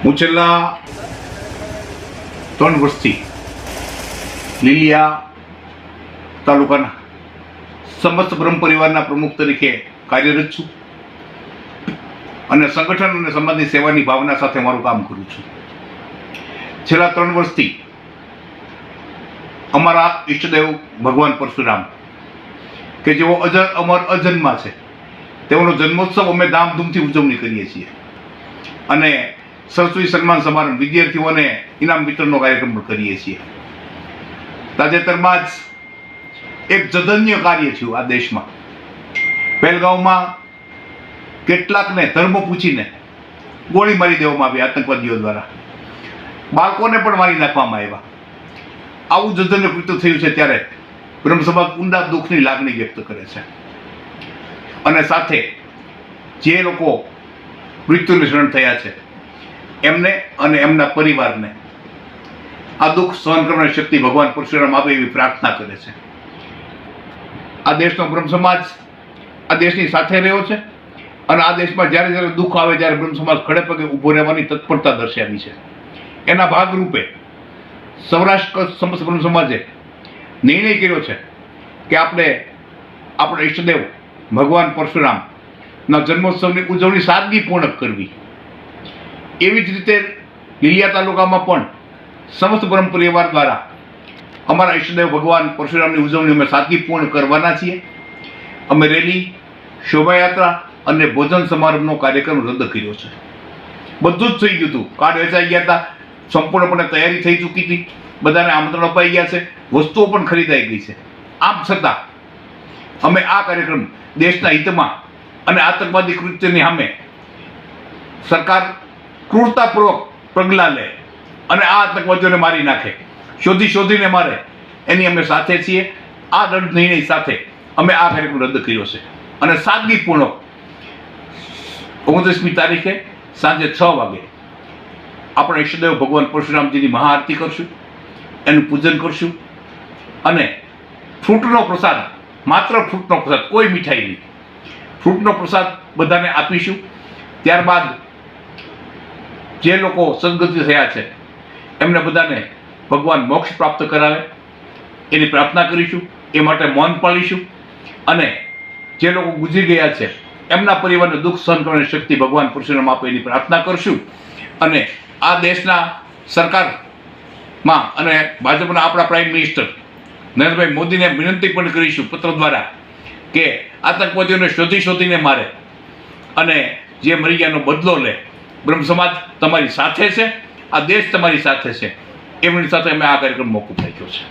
હું છેલ્લા 3 વર્ષથી લીલિયા તાલુકાના સમસ્ત બ્રહ્મ પરિવારના પ્રમુખ તરીકે કાર્યરત છું અને સંગઠન અને સમાજની સેવાની ભાવના સાથે મારું કામ કરું છું. છેલ્લા 3 વર્ષથી અમારા ઈષ્ટદેવ ભગવાન પરશુરામ કે જેઓ અજર અમર અજન્મા છે, તેઓનો જન્મોત્સવ અમે ધામધૂમથી ઉજવણી કરીએ છીએ અને સરસ્વતી સન્માન સમારંભ, વિદ્યાર્થીઓને ઇનામ વિતરણનો કાર્યક્રમ પણ કરીએ છીએ. તાજેતરમાં જ એક જધન્ય કાર્ય થયું આ દેશમાં. પહેલગાંવમાં કેટલાકને ધર્મ પૂછીને ગોળી મારી દેવામાં આવી આતંકવાદીઓ દ્વારા. બાળકોને પણ મારી નાખવામાં આવ્યા. આવું જધન્ય કૃત્ય થયું છે ત્યારે બ્રહ્મ સમાજ ઊંડા દુઃખની લાગણી વ્યક્ત કરે છે અને સાથે જે લોકો મૃત્યુને શરણ થયા છે એમને અને એમના પરિવારને આ દુઃખ સહન કરવાની શક્તિ ભગવાન પરશુરામ આપે એવી પ્રાર્થના કરે છે. આ દેશનો બ્રહ્મ સમાજ આ દેશની સાથે રહ્યો છે અને આ દેશમાં જ્યારે જ્યારે દુઃખ આવે ત્યારે બ્રહ્મ સમાજ ખડે પગે ઊભો રહેવાની તત્પરતા દર્શાવી છે. એના ભાગરૂપે સૌરાષ્ટ્ર સમસ્ત બ્રહ્મ સમાજે નિર્ણય કર્યો છે કે આપણે આપણા ઈષ્ટદેવ ભગવાન પરશુરામના જન્મોત્સવની ઉજવણી સાદગીપૂર્ણક કરવી. એવી જ રીતે લીલિયા તાલુકામાં પણ સમસ્ત બ્રહ્મ પરિવાર દ્વારા અમારા ઈષ્ટદેવ ભગવાન પરશુરામની ઉજવણી અમે સાદગીપૂર્ણ કરવાના છીએ. અમે રેલી, શોભાયાત્રા અને ભોજન સમારંભનો કાર્યક્રમ રદ કર્યો છે. બધું જ થઈ ગયું હતું. કાર્ડ વેચાઈ ગયા હતા, સંપૂર્ણપણે તૈયારી થઈ ચૂકી હતી, બધાને આમંત્રણ અપાઈ ગયા છે, વસ્તુઓ પણ ખરીદાઈ ગઈ છે. આમ છતાં અમે આ કાર્યક્રમ દેશના હિતમાં અને આતંકવાદી કૃત્યની સામે સરકાર ક્રૂરતાપૂર્વક પગલાં લે અને આ આતંકવાદીઓને મારી નાખે, શોધીને મારે, એની અમે સાથે છીએ. આ દૃઢ નિર્ણય સાથે અમે આ કાર્યક્રમ રદ કર્યો છે અને સાદગીપૂર્ણક 29મી તારીખે સાંજે 6 વાગે આપણા ઈષ્ટદેવ ભગવાન પરશુરામજીની મહાઆરતી કરશું, એનું પૂજન કરશું અને ફ્રૂટનો પ્રસાદ, માત્ર ફ્રૂટનો પ્રસાદ, કોઈ મીઠાઈ નહીં, ફ્રૂટનો પ્રસાદ બધાને આપીશું. ત્યારબાદ જે લોકો સદગતિ થયા છે એમને બધાને ભગવાન મોક્ષ પ્રાપ્ત કરાવે એની પ્રાર્થના કરીશું. એ માટે મૌન પાળીશું અને જે લોકો ગુજરી ગયા છે એમના પરિવારને દુઃખ સહન કરવાની શક્તિ ભગવાન પરશુરામ આપે એની પ્રાર્થના કરશું. અને આ દેશના સરકારમાં અને ભાજપના આપણા પ્રાઇમ મિનિસ્ટર નરેન્દ્રભાઈ મોદીને વિનંતી પણ કરીશું પત્ર દ્વારા કે આતંકવાદીઓને શોધીને મારે અને જે મરી ગયાનો બદલો લે. બ્રહ્મ સમાજ તમારી સાથે છે, આ દેશ તમારી સાથે છે. એમની સાથે અમે આ કાર્યક્રમ મોકૂફ રાખ્યો છે.